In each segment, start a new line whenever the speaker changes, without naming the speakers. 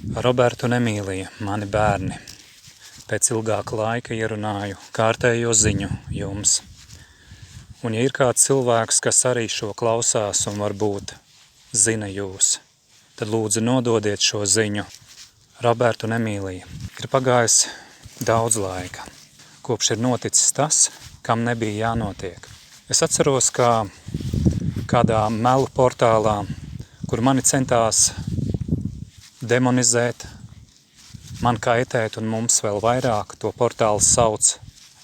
Robertu un Emīlija, mani bērni. Pēc ilgāka laika ierunāju kārtējo ziņu jums. Un ja ir kāds cilvēks, kas arī šo klausās un varbūt zina jūs, tad lūdzu nododiet šo ziņu. Robertu un Emīlija, ir pagājis daudz laika, kopš ir noticis tas, kam nebija jānotiek. Es atceros, kā kādā melu portālā, kur mani centās demonizēt, man kaitēt un mums vēl vairāk, to portālu sauc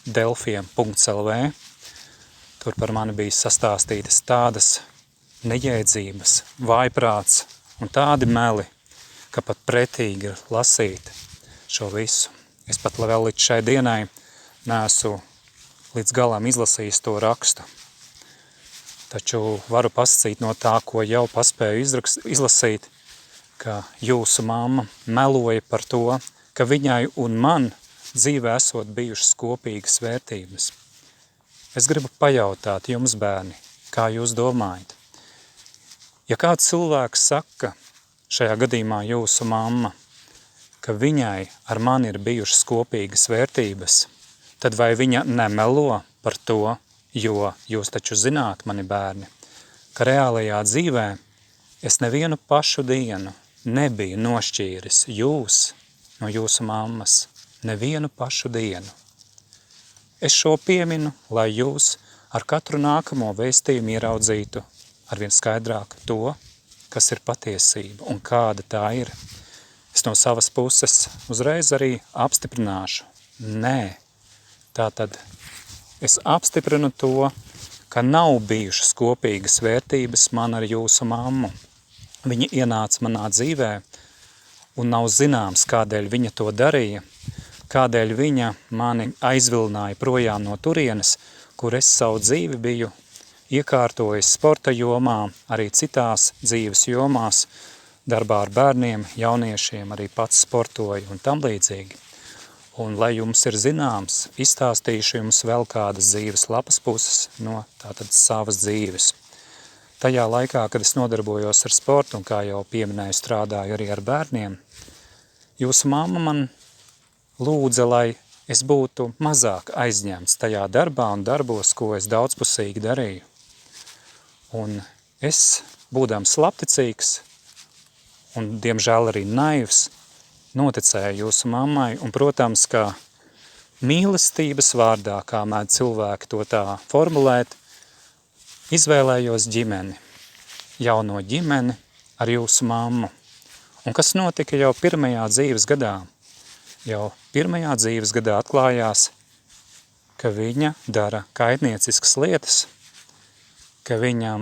delfiem.lv. Tur par mani bija sastāstītas tādas nejēdzības, vājprāts un tādi meli, ka pat pretīgi ir lasīt šo visu. Es pat vēl līdz šai dienai neesmu līdz galam izlasījis to rakstu. Taču varu pasacīt no tā, ko jau paspēju izlasīt, ka jūsu mamma meloja par to, ka viņai un man dzīvē esot bijušas kopīgas vērtības. Es gribu pajautāt jums, bērni, kā jūs domājat? Ja kāds cilvēks saka, šajā gadījumā jūsu mamma, ka viņai ar mani ir bijušas kopīgas vērtības, tad vai viņa nemelo par to, jo jūs taču zināt, mani bērni, ka reālajā dzīvē es nevienu pašu dienu nebiju nošķīris jūs no jūsu mammas, nevienu pašu dienu. Es šo pieminu, lai jūs ar katru nākamo vēstījumu ieraudzītu arvien skaidrāk to, kas ir patiesība un kāda tā ir. Es no savas puses uzreiz arī apstiprināšu. Nē, tātad es apstiprinu to, ka nav bijušas kopīgas vērtības man ar jūsu mammu. Viņa ienāca manā dzīvē un nav zināms, kādēļ viņa to darīja, kādēļ viņa mani aizvilināja projām no turienes, kur es savu dzīvi biju iekārtojis sporta jomā, arī citās dzīves jomās, darbā ar bērniem, jauniešiem, arī pats sportoju un tam līdzīgi. Un, lai jums ir zināms, izstāstīšu jums vēl kādas dzīves lapas puses no tātad savas dzīves. Tajā laikā, kad es nodarbojos ar sportu un, kā jau pieminēju, strādāju arī ar bērniem, jūsu mamma man lūdza, lai es būtu mazāk aizņemts tajā darbā un darbos, ko es daudzpusīgi darīju. Un es, būdams labticīgs un, diemžēl, arī naivs, noticēju jūsu mammai un, protams, ka mīlestības vārdā, kā mēdz cilvēki to tā formulēt, izvēlējos ģimeni, jauno ģimeni ar jūsu mammu. Un kas notika jau pirmajā dzīves gadā? Jau pirmajā dzīves gadā atklājās, ka viņa dara kaitnieciskas lietas, ka viņa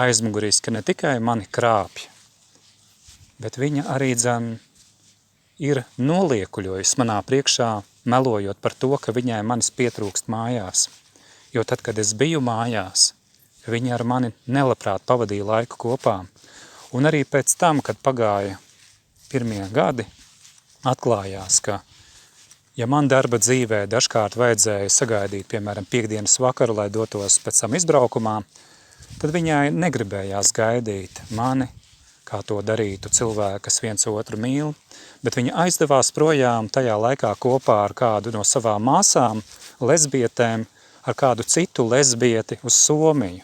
aizmuguriski ne tikai mani krāpj, bet viņa arī ir noliekuļojis manā priekšā, melojot par to, ka viņai manis pietrūkst mājās. Jo tad, kad es biju mājās, viņa ar mani nelabprāt pavadīja laiku kopā. Un arī pēc tam, kad pagāja pirmie gadi, atklājās, ka ja man darba dzīvē dažkārt vajadzēja sagaidīt, piemēram, piekdienas vakaru, lai dotos pēc tam izbraukumā, tad viņai negribējās gaidīt mani, kā to darītu cilvēki, kas viens otru mīl, bet viņa aizdevās projām tajā laikā kopā ar kādu no savām māsām, lesbietēm, ar kādu citu lesbieti uz Somiju.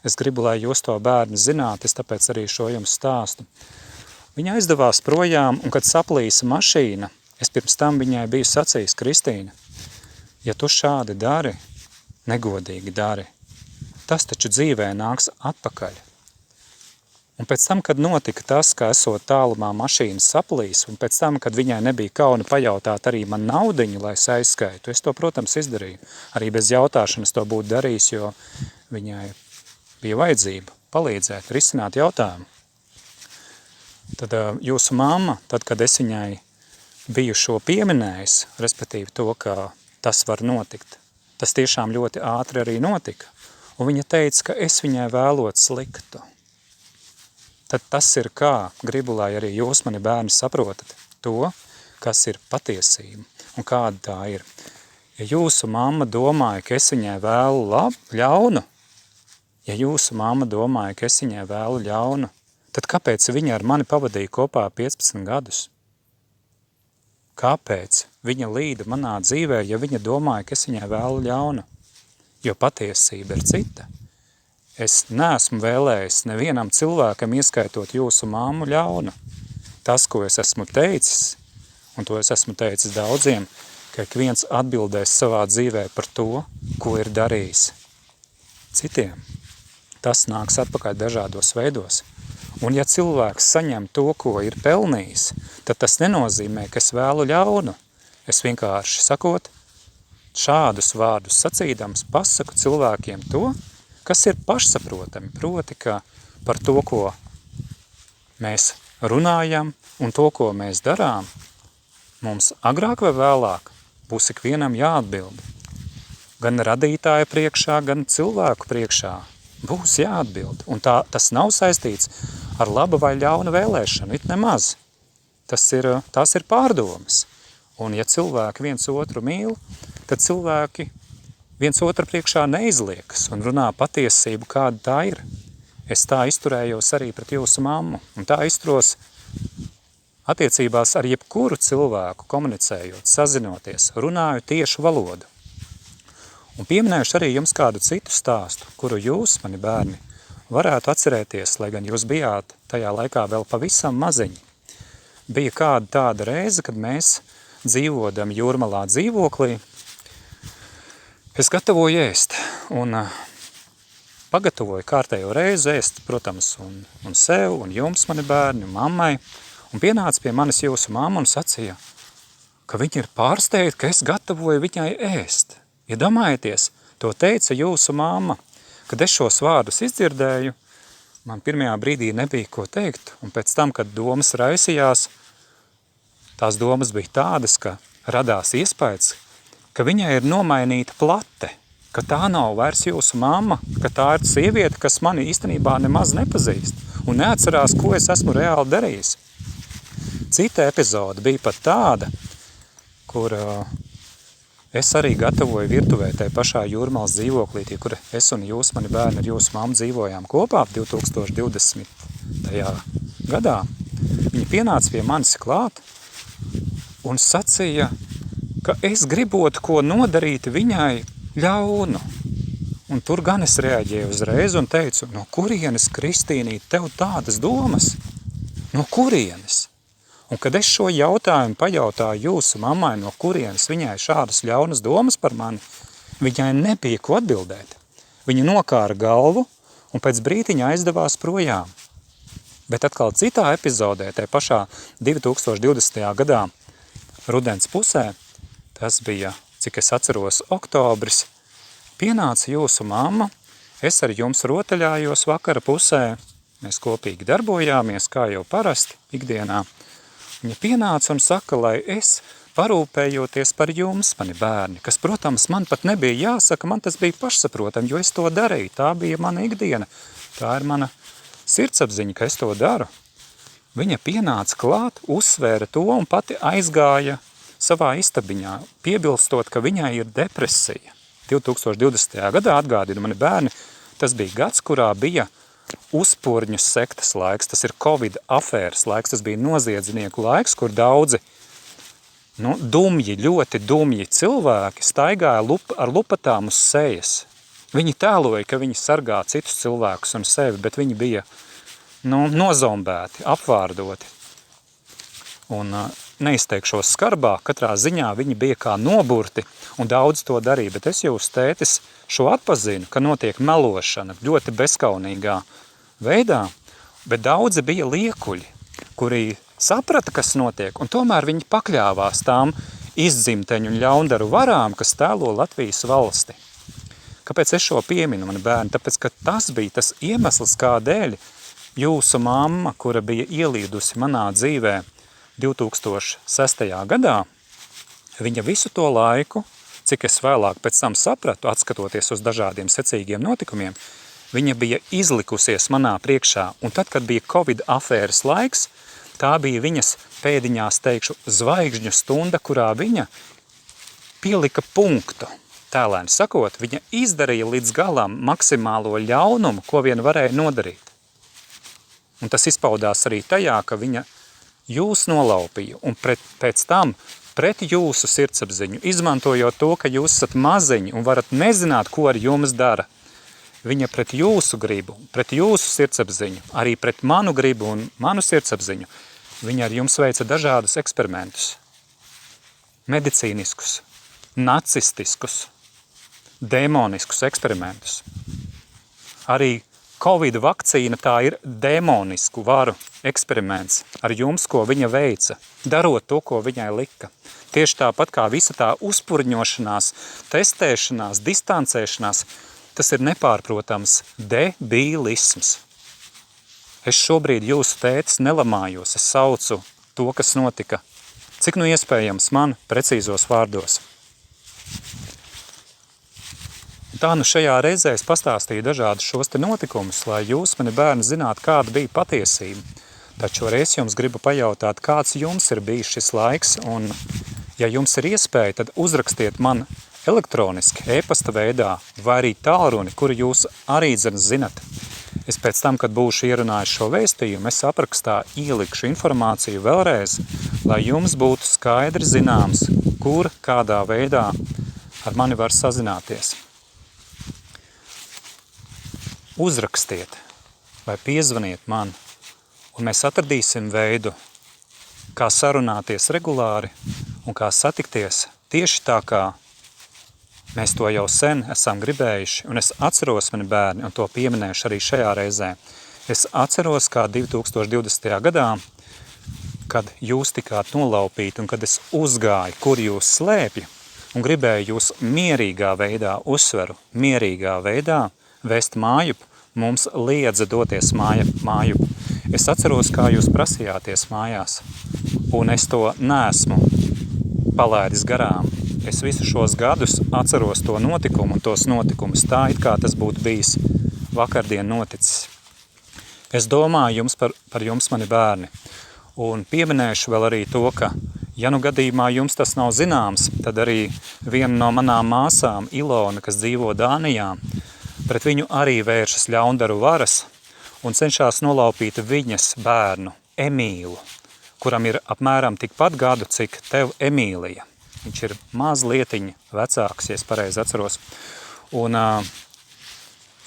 Es gribu, lai jūs to bērni zināt, es tāpēc arī šo jums stāstu. Viņa aizdevās projām, un kad saplīsa mašīna, es pirms tam viņai biju sacījis, Kristīna, ja tu šādi dari, negodīgi dari, tas taču dzīvē nāks atpakaļ. Un pēc tam, kad notika tas, ka esot tālumā mašīnas saplīs, un pēc tam, kad viņai nebija kauna pajautāt arī man naudiņu, lai es aizskaitu, es to, protams, izdarīju. Arī bez jautāšanas to būtu darījis, jo viņai bija vajadzība palīdzēt, risināt jautājumu. Tad jūsu mamma, tad, kad es viņai biju šo pieminējis, respektīvi to, ka tas var notikt, tas tiešām ļoti ātri arī notika. Un viņa teica, ka es viņai vēlot sliktu. Tad tas ir kā, gribu, lai arī jūs, mani bērni, saprotat to, kas ir patiesība un kāda tā ir. Ja jūsu mamma domāja, ka es viņai vēlu ļaunu, ja jūsu mamma domāja, ka es viņai vēlu ļaunu, tad kāpēc viņa ar mani pavadīja kopā 15 gadus? kāpēc viņa līda manā dzīvē, ja viņa domāja, ka es viņai vēlu ļaunu, jo patiesība ir cita. Es neesmu vēlējis nevienam cilvēkam, ieskaitot jūsu māmu, ļaunu. Tas, ko es esmu teicis, un to es esmu teicis daudziem, ka ik viens atbildēs savā dzīvē par to, ko ir darījis citiem. Tas nāks atpakaļ dažādos veidos. Un ja cilvēks saņem to, ko ir pelnījis, tad tas nenozīmē, ka es vēlu ļaunu. Es vienkārši sakot, šādus vārdus sacīdams pasaku cilvēkiem to, kas ir pašsaprotami, proti, ka par to, ko mēs runājam un to, ko mēs darām, mums agrāk vai vēlāk būs ikvienam jāatbild. Gan radītāja priekšā, gan cilvēku priekšā būs jāatbild. Un tas nav saistīts ar laba vai ļauna vēlēšanu, it nemaz. Tās ir pārdomas. Un ja cilvēki viens otru mīl, tad cilvēki viens otru priekšā neizliekas un runā patiesību, kāda tā ir. Es tā izturējos arī pret jūsu mammu, un tā izturos attiecībās ar jebkuru cilvēku, komunicējot, sazinoties, runāju tiešu valodu. Un pieminējuši arī jums kādu citu stāstu, kuru jūs, mani bērni, varētu atcerēties, lai gan jūs bijāt tajā laikā vēl pavisam maziņi. Bija kāda tāda reize, kad mēs dzīvodam Jūrmalā dzīvoklī. Es gatavoju ēst un pagatavoju kārtējo reizi ēst, protams, un sev, un jums, mani bērni, un mammai. Un pienāca pie manis jūsu mamma un sacīja, ka viņa ir pārsteigta, ka es gatavoju viņai ēst. Iedomājieties, to teica jūsu mamma. Kad es šos vārdus izdzirdēju, man pirmajā brīdī nebija ko teikt, un pēc tam, kad domas raisījās, tās domas bija tādas, ka radās iespējas, ka viņai ir nomainīta plate, ka tā nav vairs jūsu mamma, ka tā ir sieviete, kas mani īstenībā nemaz nepazīst un neatcerās, ko es esmu reāli darījis. Cita epizode bija pat tāda, kur es arī gatavoju virtuvē tajā pašā Jūrmalas dzīvoklītī, kur es un jūs, mani bērni, ar jūsu mammu dzīvojām kopā 2020. gadā. Viņa pienāca pie manis klāt un sacīja, ka es gribotu ko nodarīt viņai ļaunu. Un tur gan es reaģēju uzreiz un teicu, no kurienes, Kristīnīt, tev tādas domas? No kurienes? Un kad es šo jautājumu pajautāju jūsu mammai, no kurienes viņai šādas ļaunas domas par mani, viņai nebija ko atbildēt. Viņa nokāra galvu un pēc brītiņa aizdevās projām. Bet atkal citā epizodē, tajā pašā 2020. gadā, rudens pusē, tas bija, cik es atceros, oktobris, pienāca jūsu mamma, es ar jums rotaļājos vakara pusē, mēs kopīgi darbojāmies, kā jau parasti, ikdienā. Viņa pienāca un saka, lai es parūpējoties par jums, mani bērni, kas, protams, man pat nebija jāsaka, man tas bija pašsaprotam, jo es to darīju, tā bija mana ikdiena, tā ir mana sirdsapziņa, ka es to daru. Viņa pienāca klāt, uzsvēra to un pati aizgāja savā istabiņā, piebilstot, ka viņai ir depresija. 2020. gadā atgādina mani bērni, tas bija gads, kurā bija uzpurņu sektas laiks, tas ir Covid afēras laiks, tas bija noziedznieku laiks, kur daudzi ļoti dumji cilvēki staigāja ar lupatām uz sejas. Viņi tēloja, ka viņi sargā citus cilvēkus un sevi, bet viņi bija nozombēti, apvārdoti. Un neizteikšos skarbā, katrā ziņā viņi bija kā noburti un daudz to darīja, bet es jūs tētis šo atpazinu, ka notiek melošana ļoti bezkaunīgā veidā, bet daudzi bija liekuļi, kuri saprata, kas notiek, un tomēr viņi pakļāvās tām izdzimteņu un ļaundaru varām, kas tēlo Latvijas valsti. Kāpēc es šo pieminu, mani bērni? Tāpēc, ka tas bija tas iemesls, kādēļ jūsu mamma, kura bija ielīdusi manā dzīvē 2006. gadā, viņa visu to laiku, cik es vēlāk pēc tam sapratu, atskatoties uz dažādiem secīgiem notikumiem, viņa bija izlikusies manā priekšā, un tad, kad bija Covid afēras laiks, tā bija viņas pēdiņās, teikšu, zvaigžņu stunda, kurā viņa pielika punktu. Tēlēni sakot, viņa izdarīja līdz galam maksimālo ļaunumu, ko vien varēja nodarīt. Un tas izpaudās arī tajā, ka viņa jūs nolaupīja, un pēc tam pret jūsu sirdsapziņu, izmantojot to, ka jūs esat maziņi un varat nezināt, ko ar jums dara. Viņa pret jūsu gribu, pret jūsu sirdsapziņu, arī pret manu gribu un manu sirdsapziņu, viņa ar jums veica dažādus eksperimentus. Medicīniskus, nacistiskus, demoniskus eksperimentus. Arī Covid vakcīna tā ir demonisku varu eksperiments ar jums, ko viņa veica, darot to, ko viņai lika. Tieši tāpat kā visa tā uzpurņošanās, testēšanās, distancēšanās, tas ir nepārprotams debilisms. Es šobrīd jūsu tētis nelamājos, es saucu to, kas notika. Cik nu iespējams man precīzos vārdos. Tā nu šajā reizē es pastāstīju dažādus šos te notikumus, lai jūs, mani bērni, zinātu, kāda bija patiesība. Taču arī es jums gribu pajautāt, kāds jums ir bijis šis laiks, un ja jums ir iespēja, tad uzrakstiet man elektroniski, e-pasta veidā, vai arī tālruni, kuru jūs arī zinat. Es pēc tam, kad būšu ierunājis šo vēstījumu, es aprakstā ielikšu informāciju vēlreiz, lai jums būtu skaidri zināms, kur, kādā veidā ar mani var sazināties. Uzrakstiet vai piezvaniet man, un mēs atradīsim veidu, kā sarunāties regulāri un kā satikties tieši tā, kā mēs to jau sen esam gribējuši, un es atceros, mani bērni, un to pieminēšu arī šajā reizē. Es atceros, kā 2020. gadā, kad jūs tikāt nolaupīti, un kad es uzgāju, kur jūs slēpju, un gribēju jūs mierīgā veidā, uzsveru, mierīgā veidā vest mājup, mums liedza doties mājup. Es atceros, kā jūs prasījāties mājās, un es to neesmu palaidis garām. Es visu šos gadus atceros to notikumu un tos notikumus tā, it kā tas būtu bijis vakardien noticis. Es domāju jums par jums, mani bērni, un pieminēšu vēl arī to, ka, ja nu gadījumā jums tas nav zināms, tad arī viena no manām māsām, Ilona, kas dzīvo Dānijā, pret viņu arī vēršas ļaundaru varas un cenšas nolaupīt viņas bērnu, Emīlu, kuram ir apmēram tikpat gadu, cik tev Emīlija. Viņš ir mazlietiņa vecāks, ja es pareizi atceros. Un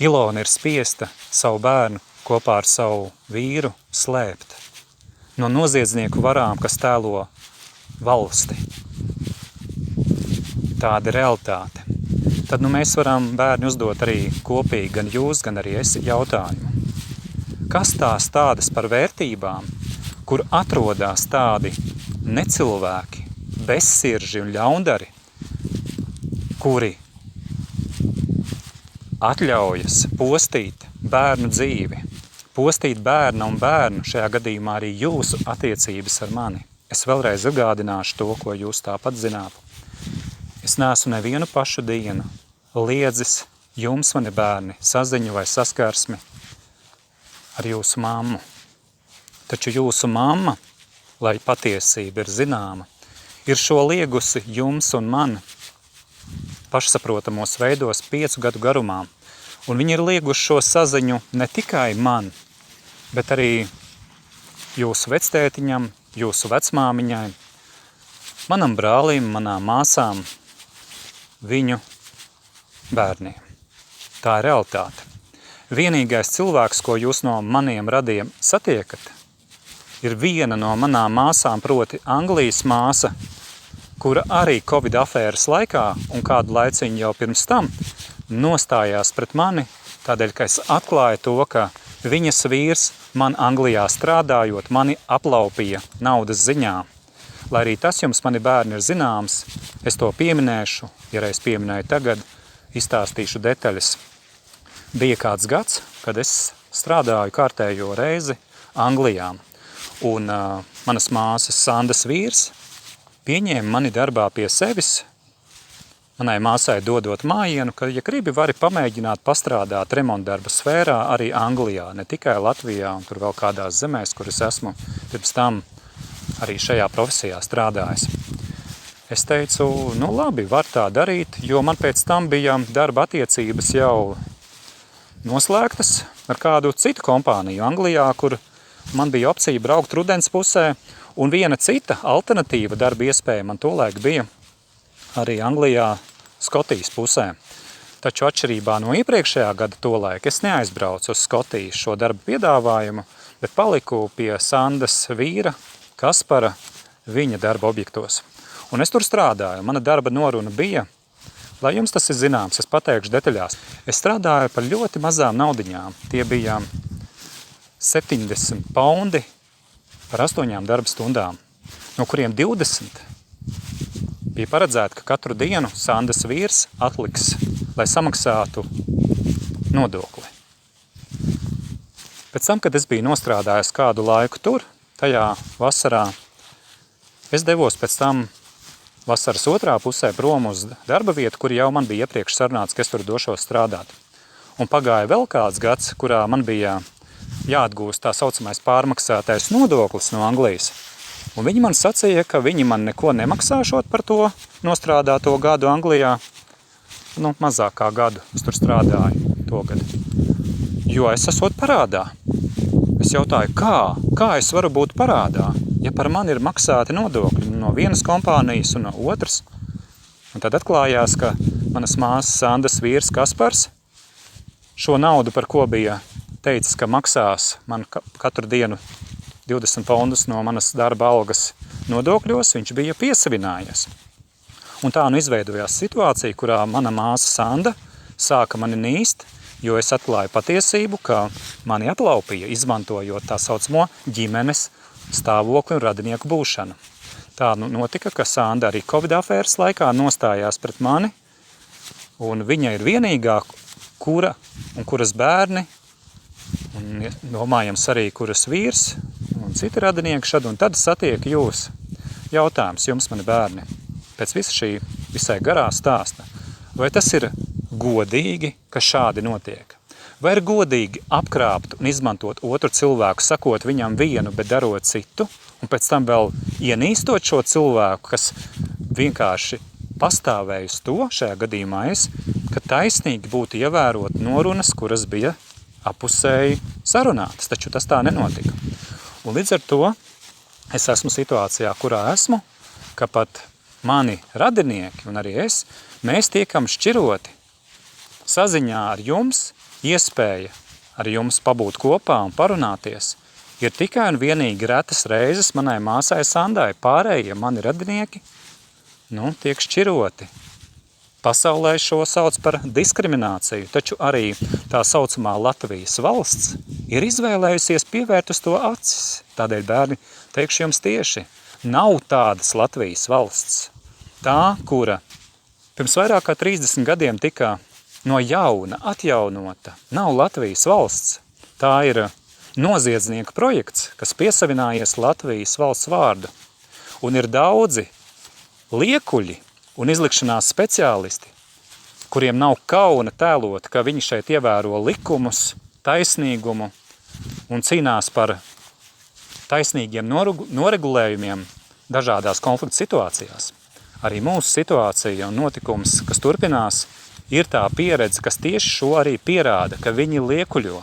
Ilona ir spiesta savu bērnu kopā ar savu vīru slēpt no noziedznieku varām, kas tēlo valsti. Tāda ir realitāte. Tad nu mēs varam bērni uzdot arī kopīgi, gan jūs, gan arī es jautājumu. Kas tās tādas par vērtībām, kur atrodās tādi necilvēki, bezsirži un ļaundari, kuri atļaujas postīt bērnu dzīvi, postīt bērnu un bērnu, šajā gadījumā arī jūsu attiecības ar mani. Es vēlreiz atgādināšu to, ko jūs tāpat zināt. Es neesmu nevienu pašu dienu liedzis jums, mani bērni, saziņu vai saskarsmi ar jūsu mammu. Taču jūsu mamma, lai patiesība ir zināma, ir šo liegusi jums un man pašsaprotamos veidos 5 gadu garumā. Un viņi ir lieguši šo saziņu ne tikai man, bet arī jūsu vectētiņam, jūsu vecmāmiņai, manam brālim, manām māsām, viņu bērniem. Tā ir realitāte. Vienīgais cilvēks, ko jūs no maniem radiem satiekat, ir viena no manām māsām, proti Anglijas māsa, kura arī Covid afēras laikā un kādu laiciņu jau pirms tam nostājās pret mani, tādēļ, ka es atklāju to, ka viņas vīrs man Anglijā strādājot, mani aplaupīja naudas ziņā. Lai arī tas jums, mani bērni, ir zināms, es to pieminēšu, ja reiz pieminēju tagad, izstāstīšu detaļas. Bija kāds gads, kad es strādāju kārtējo reizi Anglijā, un manas māsas Sandas vīrs pieņēma mani darbā pie sevis, manai māsai dodot mājienu, ka, ja gribi, vari pamēģināt pastrādāt remontdarba sfērā arī Anglijā, ne tikai Latvijā un tur vēl kādās zemēs, kur es esmu pirms tam arī šajā profesijā strādājis. Es teicu, nu labi, var tā darīt, jo man pēc tam bija darba attiecības jau noslēgtas ar kādu citu kompāniju Anglijā, kur man bija opcija braukt rudens pusē, Un viena cita alternatīva darba iespēja man tolaik bija arī Anglijā, Skotijas pusē. Taču atšķirībā no iepriekšējā gada tolaik es neaizbraucu uz Skotiju šo darba piedāvājumu, bet paliku pie Sandas vīra, Kaspara, viņa darba objektos. Un es tur strādāju. Mana darba noruna bija, lai jums tas ir zināms, es pateikšu detaļās. Es strādāju par ļoti mazām naudiņām. Tie bija 70 paundi par 8 darba stundām, no kuriem 20 bija paredzēta, ka katru dienu Sandas vīrs atliks, lai samaksātu nodokli. Pēc tam, kad es biju nostrādājis kādu laiku tur, tajā vasarā, es devos pēc tam vasaras otrā pusē prom uz darba vietu, kur jau man bija iepriekš sarunāts, ka es tur došos strādāt. Un pagāja vēl kāds gads, kurā man bija jāatgūst tā saucamais pārmaksātais nodoklis no Anglijas. Un viņi man sacīja, ka viņi man neko nemaksāšot par to nostrādāto gadu Anglijā. Mazāk kā gadu es tur strādāju to gadu. Jo es esot parādā. Es jautāju, kā es varu būt parādā, ja par mani ir maksāti nodokļi no vienas kompānijas un no otras. Un tad atklājās, ka manas māsas Sandas vīrs Kaspars šo naudu, par ko bija teicis, ka maksās man katru dienu 20 paundus no manas darba algas nodokļos, viņš bija piesavinājies. Un tā izveidojās situācija, kurā mana māsa Sanda sāka mani nīst, jo es atklāju patiesību, ka mani atlaupīja, izmantojot tā saucamo ģimenes stāvokli un radinieku būšanu. Tā notika, ka Sanda arī Covid afēras laikā nostājās pret mani, un viņa ir vienīgā, kuras bērni, un domājams arī kuras vīrs, un citi radinieki šad un tad satiek jūs. Jautājums jums, mani bērni, pēc visa šī visai garā stāsta, vai tas ir godīgi, ka šādi notiek? Vai ir godīgi apkrāpt un izmantot otru cilvēku, sakot viņam vienu, bet darot citu, un pēc tam vēl ienīstot šo cilvēku, kas vienkārši pastāvēja uz to, šajā gadījumā ka taisnīgi būtu ievērot norunas, kuras bija apusēji sarunātas, taču tas tā nenotika. Un līdz ar to es esmu situācijā, kurā esmu, ka pat mani radinieki un arī es, mēs tiekam šķiroti saziņā ar jums, iespēja ar jums pabūt kopā un parunāties, ir tikai un vienīgi retas reizes manai māsai Sandai, pārējie mani radinieki, tiek šķiroti. Pasaulē šo sauc par diskrimināciju, taču arī tā saucamā Latvijas valsts ir izvēlējusies pievērt uz to acis. Tādēļ, bērni, teikšu jums tieši, nav tādas Latvijas valsts. Tā, kura pirms vairāk kā 30 gadiem tika no jauna atjaunota, nav Latvijas valsts. Tā ir noziedznieka projekts, kas piesavinājies Latvijas valsts vārdu. Un ir daudzi liekuļi un izlikšanās speciālisti, kuriem nav kauna tēlot, ka viņi šeit ievēro likumus, taisnīgumu un cīnās par taisnīgiem noregulējumiem dažādās konflikta situācijās. Arī mūsu situācija un notikums, kas turpinās, ir tā pieredze, kas tieši šo arī pierāda, ka viņi liekuļo.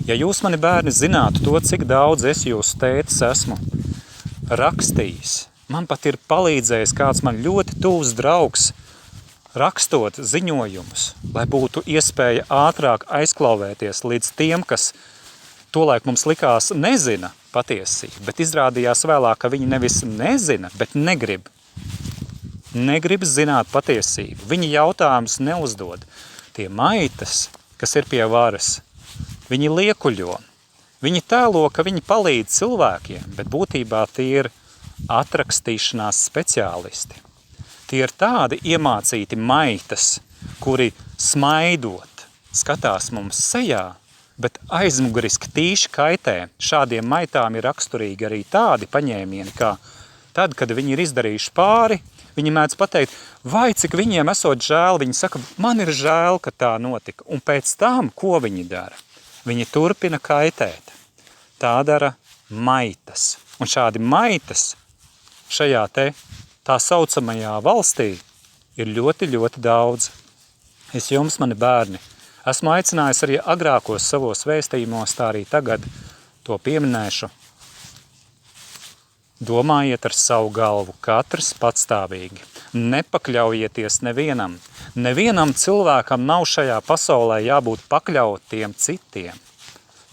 Ja jūs, mani bērni, zinātu to, cik daudz es jūsu tētis esmu rakstījis, man pat ir palīdzējis kāds man ļoti tuvs draugs rakstot ziņojumus, lai būtu iespēja ātrāk aizklauvēties līdz tiem, kas tolaik mums likās nezina patiesību, bet izrādījās vēlāk, ka viņi nevis nezina, bet negrib. Negrib zināt patiesību. Viņi jautājumus neuzdod. Tie maitas, kas ir pie varas, viņi liekuļo. Viņi tēlo, ka viņi palīdz cilvēkiem, bet būtībā tie ir atrakstīšanās speciālisti. Tie ir tādi iemācīti maitas, kuri smaidot skatās mums sejā, bet aizmuguriski tīši kaitē. Šādiem maitām ir raksturīgi arī tādi paņēmieni, kā tad, kad viņi ir izdarījuši pāri, viņi mēdz pateikt, vai cik viņiem esot žēl, viņi saka, man ir žēl, ka tā notika. Un pēc tam, ko viņi dara? Viņi turpina kaitēt. Tā dara maitas. Un šādi maitas šajā tā saucamajā valstī ir ļoti, ļoti daudz. Es jums, mani bērni, esmu aicinājis arī agrākos savos vēstījumos, tā arī tagad to pieminēšu. Domājiet ar savu galvu, katrs patstāvīgi. Nepakļaujieties nevienam. Nevienam cilvēkam nav šajā pasaulē jābūt pakļautiem citiem.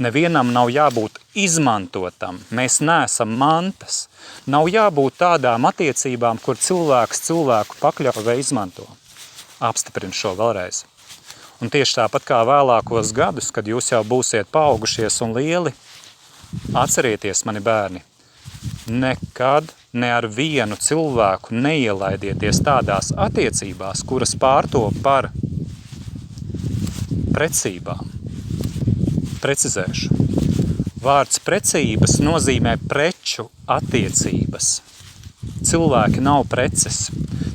Nevienam nav jābūt izmantotam. Mēs neesam mantas. Nav jābūt tādām attiecībām, kur cilvēks cilvēku pakļauj vai izmanto. Apstiprinu šo vēlreiz. Un tieši tāpat kā vēlākos gadus, kad jūs jau būsiet paaugušies un lieli, atcerieties, mani bērni, nekad ne ar vienu cilvēku neielaidieties tādās attiecībās, kuras pārtop par precībām. Precizēšu. Vārds precības nozīmē preču attiecības. Cilvēki nav preces.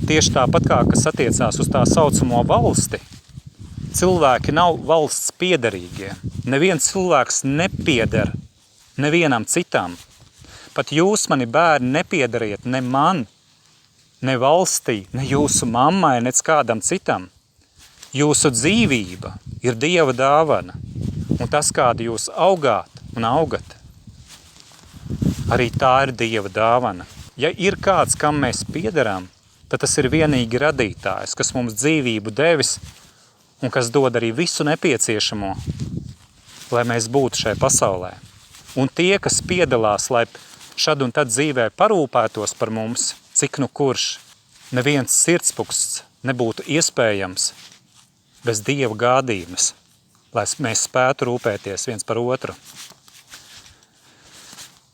Tieši tāpat kā, kas attiecās uz tā saucamo valsti, cilvēki nav valsts piederīgie. Neviens cilvēks nepieder nevienam citam. Pat jūs, mani bērni, nepiedariet ne man, ne valstī, ne jūsu mammai, ne kādam citam. Jūsu dzīvība ir Dieva dāvana, un tas, kādu jūs augāt un augat, arī tā ir Dieva dāvana. Ja ir kāds, kam mēs piederam, tad tas ir vienīgi radītājs, kas mums dzīvību devis un kas dod arī visu nepieciešamo, lai mēs būtu šai pasaulē. Un tie, kas piedalās, lai šad un tad dzīvē parūpētos par mums, cik nu kurš, neviens sirdspuksts nebūtu iespējams bez Dieva gādības, lai mēs spētu rūpēties viens par otru.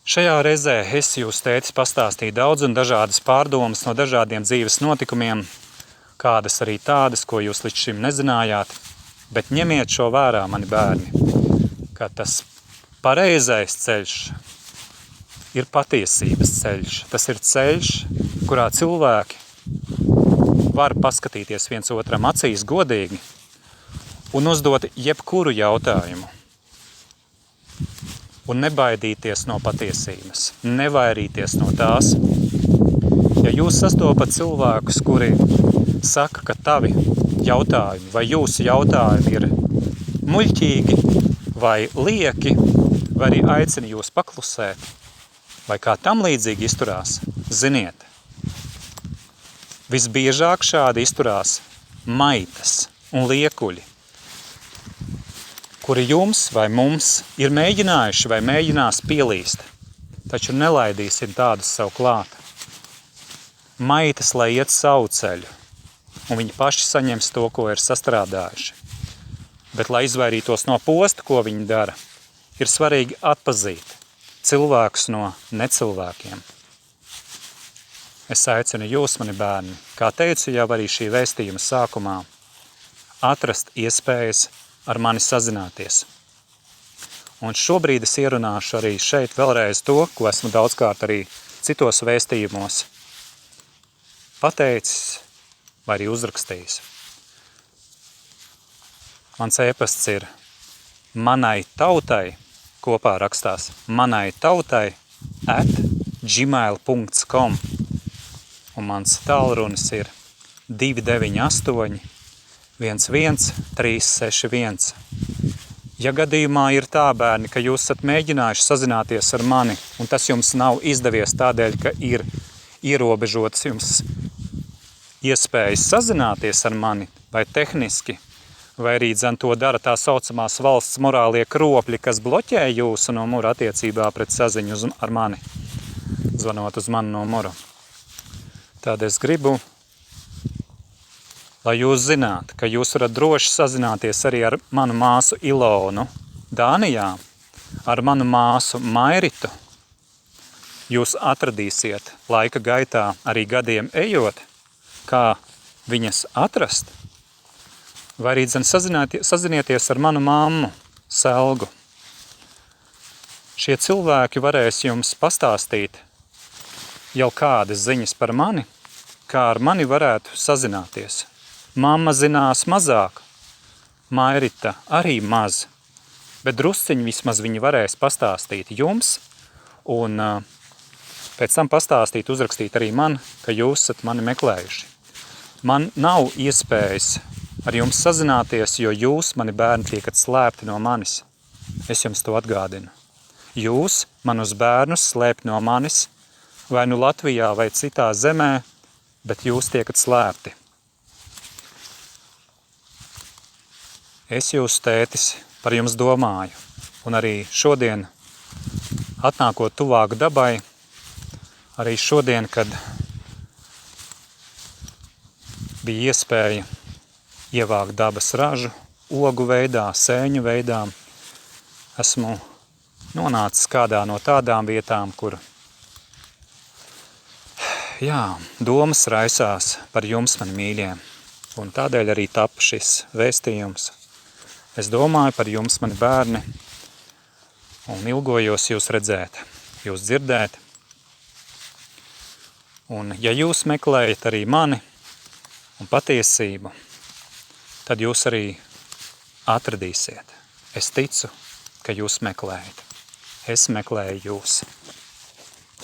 Šajā reizē es jūs tētis pastāstīju daudz un dažādas pārdomas no dažādiem dzīves notikumiem, kādas arī tādas, ko jūs līdz šim nezinājāt, bet ņemiet šo vērā, mani bērni, ka tas pareizais ceļš ir patiesības ceļš. Tas ir ceļš, kurā cilvēki var paskatīties viens otram acīs godīgi un uzdot jebkuru jautājumu. Un nebaidīties no patiesības, nevairīties no tās. Ja jūs sastopat cilvēkus, kuri saka, ka tavi jautājumi vai jūsu jautājumi ir muļķīgi vai lieki, vai arī aicina jūs paklusēt, vai kā tam līdzīgi izturās, ziniet, visbiežāk šādi izturās maitas un liekuļi, kuri jums vai mums ir mēģinājuši vai mēģinās pielīst, taču nelaidīsim tādus sev klāt. Maitas, lai iet savu ceļu, un viņi paši saņems to, ko ir sastrādājuši. Bet, lai izvairītos no posta, ko viņi dara, ir svarīgi atpazīt cilvēkus no necilvēkiem. Es aicinu jūs, mani bērni, kā teicu jau arī šī vēstījuma sākumā, atrast iespējas ar mani sazināties. Un šobrīd es ierunāšu arī šeit vēlreiz to, ko esmu daudzkārt arī citos vēstījumos pateicis vai arī uzrakstījis. Mans e-pasts ir manai tautai, kopā rakstās manai tautai @gmail.com un mans tālrunis ir 298 11 361. Ja gadījumā ir tā, bērni, ka jūs esat mēģinājuši sazināties ar mani, un tas jums nav izdevies tādēļ, ka ir ierobežots jums iespējas sazināties ar mani, vai tehniski, vai arī dzen to dara tā saucamās valsts morālie kropļi, kas bloķē jūsu numuru attiecībā pret saziņu ar mani, zvanot uz manu numuru. Tad es gribu, lai jūs zināt, ka jūs varat droši sazināties arī ar manu māsu Ilonu Dānijā, ar manu māsu Mairitu. Jūs atradīsiet laika gaitā arī gadiem ejot, kā viņas atrast, vai arī sazinieties ar manu mammu Selgu. Šie cilvēki varēs jums pastāstīt jau kādas ziņas par mani, kā ar mani varētu sazināties. Mamma zinās mazāk, Mairita arī maz, bet drusciņi vismaz viņi varēs pastāstīt jums un pēc tam pastāstīt, uzrakstīt arī man, ka jūs esat mani meklējuši. Man nav iespējas ar jums sazināties, jo jūs, mani bērni, tiekat slēpti no manis. Es jums to atgādinu. Jūs, manus bērnus, slēpt no manis, vai nu Latvijā vai citā zemē, bet jūs tiekat slēpti. Es jūsu tētis par jums domāju, un arī šodien, atnākot tuvāk dabai, arī šodien, kad bija iespēja ievākt dabas ražu, ogu veidā, sēņu veidā, esmu nonācis kādā no tādām vietām, kur domas raisās par jums, mani mīļie, un tādēļ arī tapa šis vēstījums. Es domāju par jums, mani bērni, un ilgojos jūs redzēt, jūs dzirdēt. Un ja jūs meklējat arī mani un patiesību, tad jūs arī atradīsiet. Es ticu, ka jūs meklējat. Es meklēju jūs.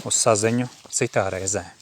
Uz saziņu citā reizē.